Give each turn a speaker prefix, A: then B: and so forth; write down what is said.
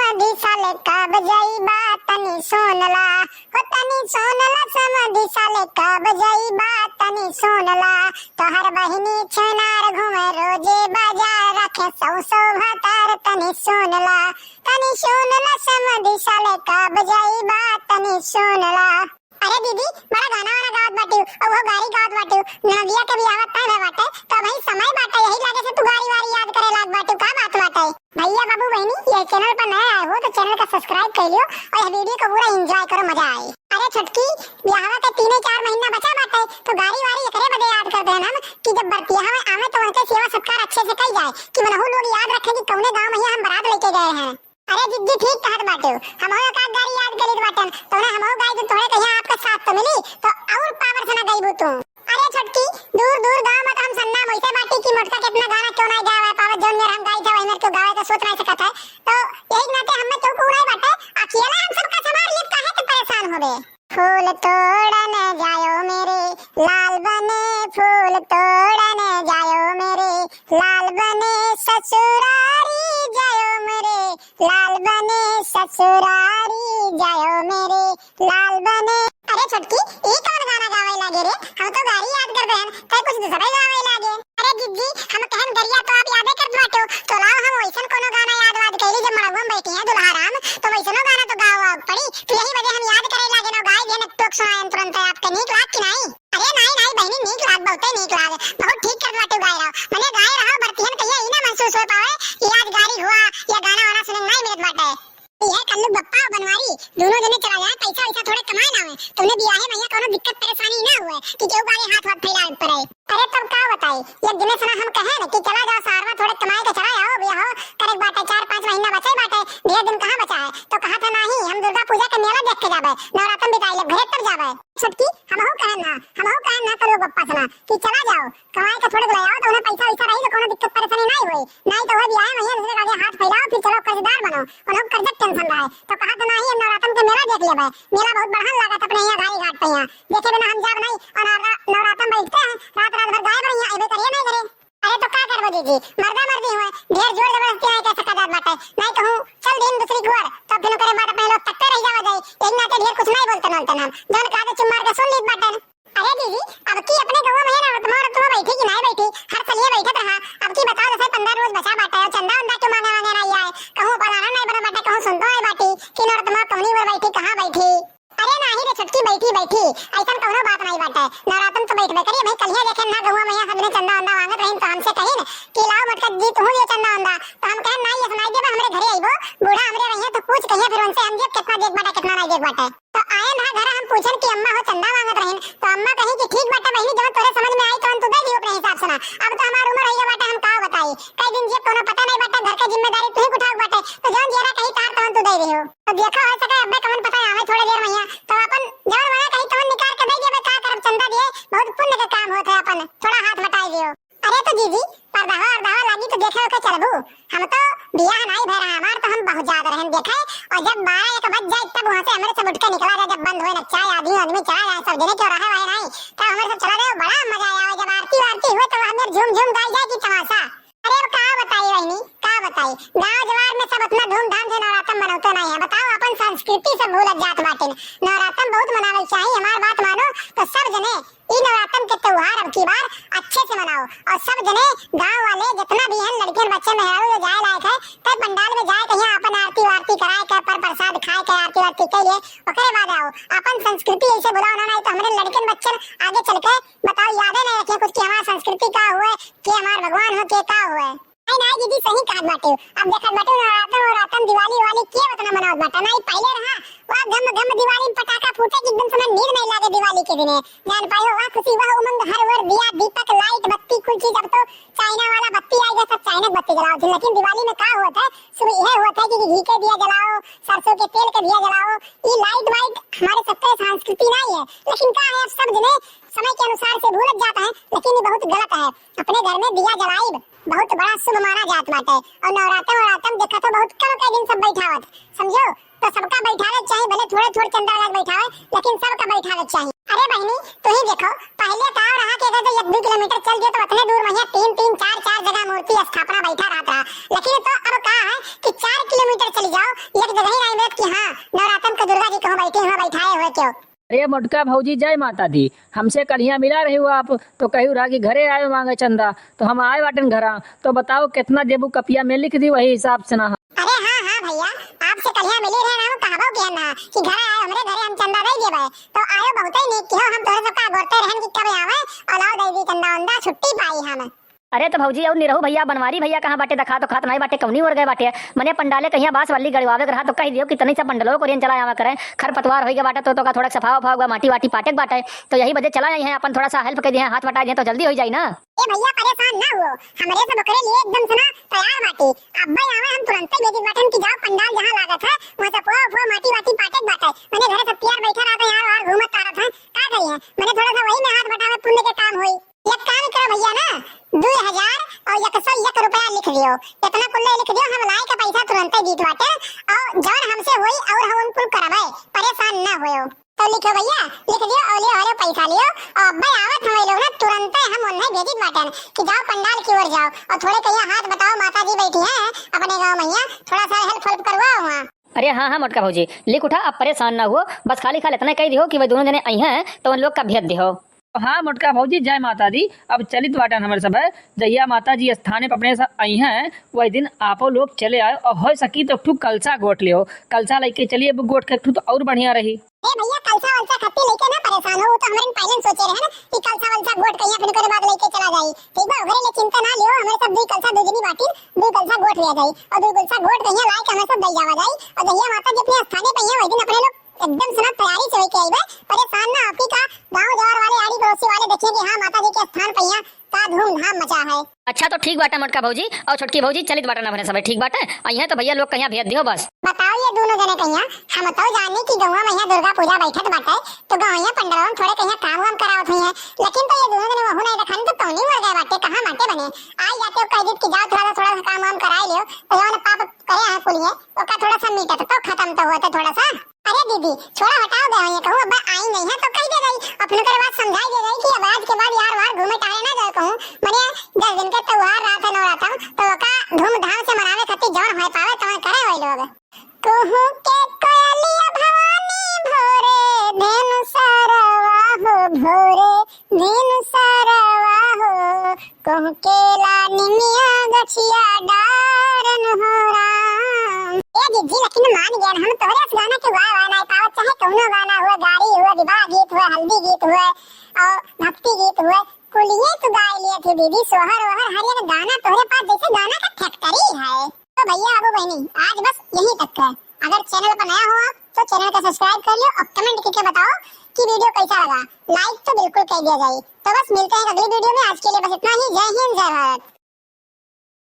A: समाधि साले कब जाइबा तनी सोनला हो तनी सोनला समाधि साले कब जाइबा तनी सोनला तोहर बहिनी छनार घूमे रोजे बाजार रखे सौ भातार तनी सोनला समाधि साले कब जाइबा तनी सोनला। अरे दीदी बड़ा गाना वाला गावत बाटू और वो गाड़ी गावत बाटू नदिया के भी आवत टाइम है बाटे तो भाई समय बाटे यही लागे से तू गाड़ी वारी याद करे लाग बाटू का बात बाटे। भैया बाबू बहनी ये चैनल पर नया आए हो तो चैनल का सब्सक्राइब कर लियो और ये वीडियो को पूरा एंजॉय करो मजा आए। अरे छुटकी ब्याह के 3-4 महीना बचा बाटे तो गाड़ी वारी एकरे बदे याद करते हैं हम कि जब बरतिया में आवे तो उनके सेवा सत्कार अच्छे से कई जाए कि मनहु लोग याद रखे कि कौने गांव में हम बारात लेके गए हैं। अरे जिद्दी ठीक कहत बाटू हमहु का गाड़ी याद करित बाटन तो ना हमहु गाई तो थोड़े कहिया आपका साथ तो मिली तो और पावर से ना गईबू तू। अरे छटकी दूर दूर गांव में हम सन्ना मोइसे बाटी की मोटका कितना गाना क्यों ना गावे पावर जोन में हम गाई था वही में क्यों गावे तो सोच नहीं सकता है तो यही नाते हम में क्यों उड़ाई बाटे अकेला हम सबका समार लिए काहे तो परेशान होबे। फूल तोड़ने जायो मेरे लाल बने फूल तोड़ने जायो मेरे लाल बने ससुरारी जायो मेरे लाल बने ससुरारी जायो मेरे लाल बने। अरे छटकी ये कौन गाना गावे लागे रे हम तो गाड़ी याद कर बहन कई कुछ दूसरा गावे लागे। अरे जिद्दी हम कहन गरिया तो आप याद कर बाटो तो लाओ हम वैसन कोनो गाना याद वाद कइली जब मड़वा में बैठी हैं दुल्हाराम तो वैसनो गाना तो गावा पड़ी तो यही वजह हम याद करे लागे ना गाय देन टोक सुनाएं तुरंत आपके नीक लाग कि नहीं। अरे नहीं बहनी नीक लाग बहुते नीक लाग बहुत ठीक कर बाटो गाय रहो मने गाय रहो बरतिहन कहिया ई ना महसूस हो पावे कि यादगारी हुआ या गाना वाना सुने नहीं मिलत बाटे। ये कल्लू बप्पा और बनवारी दोनों जने चला जाए पैसा वैसा थोड़े कमाए ना हुए तुमने बियाहे में कोनो दिक्कत परेशानी ना हुए कि केहू गाड़ी हाथ हाथ फैला पड़े। अरे तब का बताई एक दिन सुना हम कहे ना कि चला जाओ सारवा थोड़े कमाए के चला जाओ बियाह करे बाटे 4-5 महीना बचे बाटे 2 दिन कहां बचा है तो कहा था नहीं हम दुर्गा पूजा के मेला देख के जाबे नवरात्र बिताई ले घरे तब जाबे। छटकी हमहु कहन ना करो बप्पा सुना कि चला जाओ कमाए के थोड़े बुलाओ तो उन्हें पैसा वैसा रही तो कोनो दिक्कत परेशानी नहीं हुई नहीं तो वो बियाहे में दूसरे आगे हाथ फैलाओ फिर चलो कर्जदार बनो उन्हें कर्जत टेंशन रहे तो कहा था नहीं नवरात्र के मेला देख लेबे मेला बहुत बढ़िया लागत अपने यहाँ घाटी घाट पे यहाँ देखे बिना हम जाब नहीं और नवरात्र में बैठते हैं रात भर गाय बढ़िया एबे करिए नहीं करे। अरे तो का करबो दीदी मर्दा मर्दी हुए ढेर जोर जबरदस्ती नहीं कह सका जात बाटे नहीं कहूं चल दिन दूसरी घर तब फिर करे बात अपने लोग तकते रह जावा जाए एक नाते ढेर कुछ नहीं बोलते नलते हम जन का चुम मार के सुन लीत बाटे। अरे दीदी अब की अपने गांव में है ना तुम्हारा तुम बैठी कि नहीं बैठी हर साल ये बैठत रहा अब की बताओ जैसे 15 रोज बचा बाटे और चंदा उंदा क्यों मांगे मांगे नहीं आए कहूं पलाना नहीं बना बाटे कहूं सुनतो है बाटी कि नर तुम कौनी वर बैठी कहां बैठी। अरे नहीं रे छटकी बैठी ऐसा कोनो बात नहीं बाटे नवरात्र तो बैठबे करिए भाई कलिया देखे ना गहुआ में सबने चंदा उंदा मांगत रहिन तो हमसे कहिन कि लाओ मटका जी तू ये चंदा उंदा तो हम कहन नहीं ये सुनाई देबे हमरे घरे आइबो बूढ़ा हमरे रहिए तो पूछ कहिए फिर उनसे हम जेब कितना देख बाटा कितना नहीं देख बाटे तो आए ना घर हम पूछन कि अम्मा हो चंदा मांगत रहिन तो अम्मा कही कि ठीक बाटा बहनी जब तोरे समझ में आई तो तू दे दियो अपने हिसाब से ना अब तो हमार उम्र है बाटा हम का बताई कई दिन जे कोनो पता नहीं बाटा घर के जिम्मेदारी तू ही उठाओ बाटे तो जौन जेरा कही तार तवन तू दे दियो तो देखो हो सके अब्बे कौन पता आवे थोड़े देर में तो अपन जौन मना कही तवन निकाल के दे देबे का करब चंदा दिए बहुत पुण्य का काम होत है अपन थोड़ा हाथ बटाई दियो। अरे तो जीजी परदावा लागी तो देखे के चलबू हम तो बियाह नहीं भरा हमार तो हम बहुत ज्यादा रहन देखे और जब 12-1 बज जाए तब वहां से हमरे सब उठ के निकला जाए जब बंद होए ना चाय आदमी चला जाए सब जने क्यों रहे हुए नहीं तो हमरे सब चला गए बड़ा मजा आया जब आरती हुए तो हमें झूम गाई जाए कि तमाशा। अरे अब का बताई बहनी का बताई गांव जवार में सब उतना धूमधाम से नवरात्र मनाते नहीं है बताओ अपन संस्कृति से भूलत जात बाटे नवरात्र बहुत मनावे चाहिए हमार बात मानो तो सब जने ई नवरात्र के त्योहार अब की बार अच्छे से मनाओ और सब जने गांव वाले जितना भी हैं लड़के बच्चे मेहरारू जो जाए लायक है तब पंडाल में जाए कहीं अपन आरती वारती कराए के पर प्रसाद खाए के आरती वारती के लिए ओकरे बाद आओ अपन संस्कृति ऐसे बुलाओ ना नहीं तो हमारे लड़के बच्चे आगे चल के बताओ यादें नहीं रखे कुछ की हमारी संस्कृति का हुए कि हमार भगवान हो के का हुए नहीं दीदी सही कहत बाटे अब देखत बाटे नवरात्र दिवाली वाली के उतना मनावत बाटे नहीं पहले रहा वाह गम दिवाली में पटाखा फूटे कि एकदम समय नींद नहीं लागे दिवाली के दिन जान पाए वाह खुशी वाह उमंग हर वर दिया दीपक लाइट बत्ती कुल चीज अब तो चाइना वाला बत्ती आ गया सब चाइना बत्ती जलाओ थे लेकिन दिवाली में क्या होता है सुबह यह होता है कि घी के दिया जलाओ सरसों के तेल के दिया जलाओ ये लाइट वाइट हमारे सबके संस्कृति नहीं है लेकिन क्या है अब सब जने समय के अनुसार से भूलत जाता है लेकिन ये बहुत गलत है अपने घर में दिया जलाइब बहुत बड़ा शुभ माना जात बाटे और नवरात्र देखा तो बहुत कम के दिन सब बैठावत समझो तो सबका बैठावे चाहिए भले थोड़े चंदा वाला बैठावे लेकिन सबका बैठावे चाहिए। अरे बहनी तू ही देखो पहले का रहा कि अगर 1-2 किलोमीटर चल गए तो उतने दूर में 3-4 जगह मूर्ति स्थापना बैठा रहता लेकिन तो अब कहा है कि 4 किलोमीटर चली जाओ है क्यों?
B: अरे मोटका भौजी जय माता दी। हमसे कल यहाँ मिला रही हो आप, तो कही रहा कि घरे आए मांगे चंदा, तो हम आए बाटन घरा। तो बताओ कितना देबू, कपिया में लिख दी वही हिसाब से ना।
A: अरे हाँ हाँ भैया, आपसे कल यहाँ मिली रहे ना कहबो के ना कि घर आए हमरे घरे हम चंदा दे देबे, तो आयो बहुत ही नीक हो। हम तोरे सबका गोरते रहन कि कब आवे और लाओ दे दी चंदा उंदा छुट्टी पाई हम।
C: अरे तो भौजी और निरहु भैया बनवारी भैया कहाँ बाटे, दखा तो खात नहीं बाटे, कौनी और गए बाटे। मने पंडाले कहिया बास वाली गड़वावे रहा तो कह दियो कि तनी सा पंडलो को रेन चला आवा करे। खरपतवार हो गया बाटा तो का थोड़ा सफा वफा होगा, माटी वाटी पाटे बाटे, तो यही बजे चला है अपन थोड़ा सा हेल्प कर दिए, हाथ बटा दिए तो जल्दी हो जाए ना।
A: ए भैया परेशान ना हो, हमरे सब करे लिए एकदम से ना तैयार बाटी। अब भाई आवे हम तुरंत भेज बाटन कि जाओ पंडाल जहां लागत है वहां से पोआ माटी वाटी पाटे बाटे। मैंने घरे सब तैयार बैठा रहा था यार और घूमत आ रहा था, का करिए मैंने थोड़ा सा वही में हाथ बटावे पुण्य के काम होई। एक काम करो भैया ना 2000 और 101 रुपया लिख दियो, इतना कुल लिख दियो, हम लाई का पैसा तुरंत दीत बाटे और जौन हमसे होई और हम उनको करवाए, परेशान ना होयो। तो लिखो भैया, लिख दियो और लियो पैसा लियो और अब भाई आवत हम लोग ना तुरंत हम उन्हें भेजित बाटन कि जाओ पंडाल की ओर जाओ और थोड़े कहिया हाथ बताओ माता जी बैठी हैं अपने गांव में, थोड़ा सा हेल्प करवाओ वहां।
C: अरे हाँ हाँ मोटका भौजी लिख उठा, अब परेशान ना हो, बस खाली खाली इतना कह दियो कि वे दोनों जने आई हैं तो उन लोग का भेज दियो।
B: हाँ मोटका भौजी जय माता दी। अब चलित बाटन हमारे सब है, जहिया माता जी स्थाने पर अपने आई हैं वही दिन आपो लोग चले आए और हो सकी तो ठू कलसा गोट लियो, कलसा लेके चलिए गोट के ठू तो और बढ़िया रही।
A: ए भैया कलसा वलसा खत्ती लेके ना परेशान हो, तो हमरे पहले सोचे रहे ना कि कलसा वलसा गोट कहिया फिर करे बाद लेके चला जाई। ठीक बा, घरे ले चिंता ना लियो, हमरे सब दुई कलसा दुजनी बाटी दुई कलसा गोट ले जाई और दुई कलसा गोट कहिया लाई के हमें सब दई जावा जाई और जहिया माता जी अपने स्थाने पे हैं वही दिन अपने लोग एकदम से ना तैयारी से होके आईबे। परेशान ना आपकी का गांव जवार वाले आड़ी पड़ोसी वाले देखें कि हां माता जी के स्थान पे यहाँ का धूमधाम मचा है।
C: अच्छा तो ठीक बाटा मोटका भौजी और छोटकी भौजी चलित बाटा ना भरे सब ठीक बाटे, आई है तो भैया लोग कहिया भेज दियो बस।
A: बताओ ये दोनों जने कहिया हम तो जाने की गौवा में यहाँ दुर्गा पूजा बैठत बाटे तो गौया पंडरवन थोड़े कहिया काम वाम करावत हुई है, लेकिन तो ये दोनों जने वहु नहीं रखन तो तौनी मर गए बाटे, कहां माटे बने आई जाते कह दी कि जाओ थोड़ा सा काम वाम कराई लियो, तो जौन पाप करे है पुलिये ओका थोड़ा सा मीटत तो खत्म तो होता थोड़ा सा। अरे दीदी छोड़ा हटाओ दे, ये कहूं अब आई नहीं है तो कह दे गई अपने कर बात समझाई दे गई कि अब आज के बाद यार वार घूमे टहले ना जाए कहूं मने 10 दिन के त्योहार रात है नवरात्र तो ओका धूमधाम से मनावे खातिर जौन होय पावे तो करे वही लोग। कहूं के कोयलिया भवानी भोरे धेनु सरवा हो भोरे धेनु सरवा हो कहूं के लानी मिया गछिया डारन हो राम। ए दीदी लेकिन मान गया हम तोरे इस गाना के गाए वाला पावत चाहे कौनो गाना हुआ, गाड़ी हुआ, विवाह गीत हुआ, हल्दी गीत हुआ और भक्ति गीत हुआ, कुलिये तो गाय लिए थे दीदी, सोहर वहर हर एक गाना तोरे पास जैसे गाना का फैक्ट्री है। तो भैया अबू बहनी आज बस यही तक है। अगर चैनल पर नया हो आप तो चैनल को सब्सक्राइब कर लियो और कमेंट करके बताओ कि वीडियो कैसा लगा, लाइक तो बिल्कुल कर दिया जाए। तो बस मिलते हैं अगली वीडियो में, आज के लिए बस इतना ही। जय हिंद जय भारत।